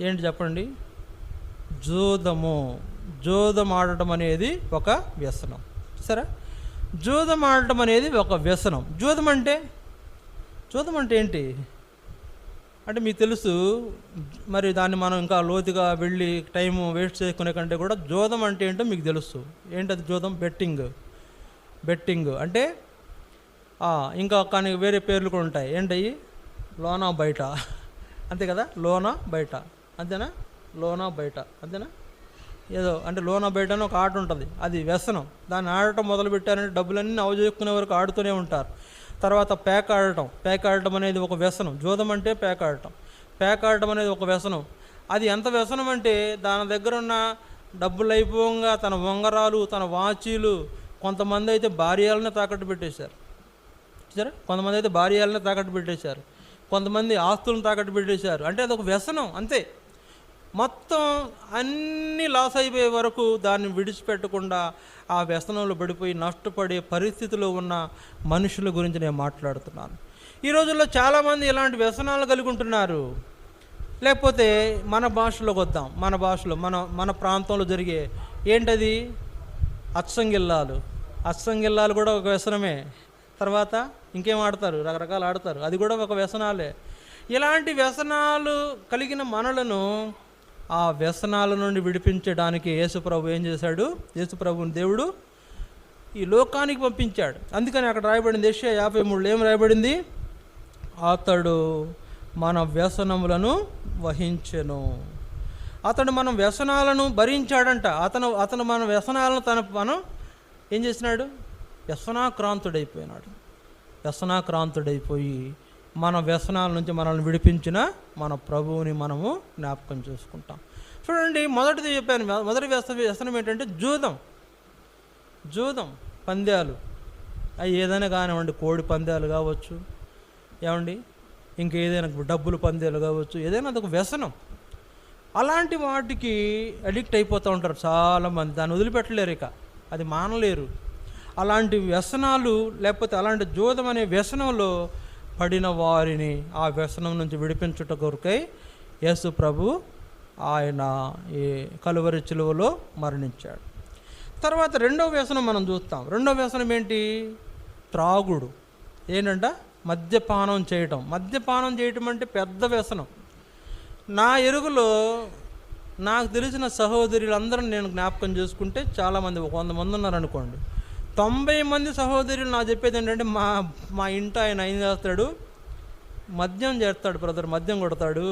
ఏంటి చెప్పండి? జూదం ఆడటం అనేది ఒక వ్యసనం. సరే, జూదం ఆడటం అనేది ఒక వ్యసనం. జూదం అంటే ఏంటి అంటే మీకు తెలుసు. మరి దాన్ని మనం ఇంకా లోతుగా వెళ్ళి టైం వేస్ట్ చేసుకునే కంటే కూడా జూదం అంటే ఏంటో మీకు తెలుసు. ఏంటది జూదం? బెట్టింగ్ అంటే ఇంకా కానీ వేరే పేర్లు కూడా ఉంటాయి. ఏంటయ్యి? లోనా బయట, అంతే కదా? లోనా బయట, అంతేనా? లోనా బయట, అంతేనా? ఏదో అంటే లోనా బయట అని ఒక ఆట ఉంటుంది. అది వ్యసనం. దాన్ని ఆడటం మొదలు పెట్టారంటే డబ్బులన్నీ అవజేసుకునే వరకు ఆడుతూనే ఉంటారు. తర్వాత పేక ఆడటం అనేది ఒక వ్యసనం. జూదం అంటే పేక ఆడటం అనేది ఒక వ్యసనం. అది ఎంత వ్యసనం అంటే దాని దగ్గర ఉన్న డబ్బులు అయిపోగా తన ఉంగరాలు, తన వాచీలు, కొంతమంది అయితే భార్యలనే తాకట్టు పెట్టేశారు. సరే, కొంతమంది అయితే భార్యలనే తాకట్టు పెట్టేశారు, కొంతమంది ఆస్తులను తాకట్టు పెట్టేశారు. అంటే అదొక వ్యసనం అంతే. మొత్తం అన్నీ లాస్ అయిపోయే వరకు దాన్ని విడిచిపెట్టకుండా ఆ వ్యసనంలో పడిపోయి నష్టపడే పరిస్థితిలో ఉన్న మనుషుల గురించి నేను మాట్లాడుతున్నాను. ఈ రోజుల్లో చాలామంది ఇలాంటి వ్యసనాలు కలిగి ఉంటున్నారు. లేకపోతే మన భాషలోకి వద్దాం. మన ప్రాంతంలో జరిగే ఏంటది? అచ్చంగిల్లాలు కూడా ఒక వ్యసనమే. తర్వాత ఇంకేం ఆడతారు? రకరకాలు ఆడతారు, అది కూడా ఒక వ్యసనాలే. ఇలాంటి వ్యసనాలు కలిగిన మనలను ఆ వ్యసనాల నుండి విడిపించడానికి యేసుప్రభు ఏం చేశాడు? యేసుప్రభుని దేవుడు ఈ లోకానికి పంపించాడు. అందుకని అక్కడ రాయబడింది, యెషయా 53 ఏం రాయబడింది? అతడు మన వ్యసనములను వహించెను. అతడు మన వ్యసనాలను భరించాడంట. అతను మన వ్యసనాలను మనం ఏం చేసినాడు? వ్యసనాక్రాంతుడైపోయి మన వ్యసనాల నుంచి మనల్ని విడిపించిన మన ప్రభువుని మనము జ్ఞాపకం చేసుకుంటాం. చూడండి, మొదటిది చెప్పాను. మొదటి వ్యసనం ఏంటంటే జూదం పందాలు. అవి ఏదైనా కానివ్వండి, కోడి పందాలు కావచ్చు, ఏమండి ఇంకేదైనా డబ్బులు పందాలు కావచ్చు, ఏదైనా అదొక వ్యసనం. అలాంటి వాటికి అడిక్ట్ అయిపోతూ ఉంటారు చాలామంది. దాన్ని వదిలిపెట్టలేరు, ఇక అది మానలేరు. అలాంటి వ్యసనాలు లేకపోతే అలాంటి జూదం అనే వ్యసనంలో పడిన వారిని ఆ వ్యసనం నుంచి విడిపించుట కొరకై యేసు ప్రభు ఆయన ఈ కలువరి శిలువలో మరణించాడు. తర్వాత రెండవ వ్యసనం మనం చూస్తాం. రెండవ వ్యసనం ఏంటి? త్రాగుడు. ఏంటంట? మద్యపానం చేయటం అంటే పెద్ద వ్యసనం. నా ఎరుగులో నాకు తెలిసిన సహోదరులందరూ నేను జ్ఞాపకం చేసుకుంటే చాలామంది, 100 మంది ఉన్నారనుకోండి, 90 మంది సహోదరులు నాకు చెప్పేది ఏంటంటే, మా ఇంట ఆయన ఏం చేస్తాడు? మద్యం చేస్తాడు బ్రదర్, మద్యం కొడతాడు,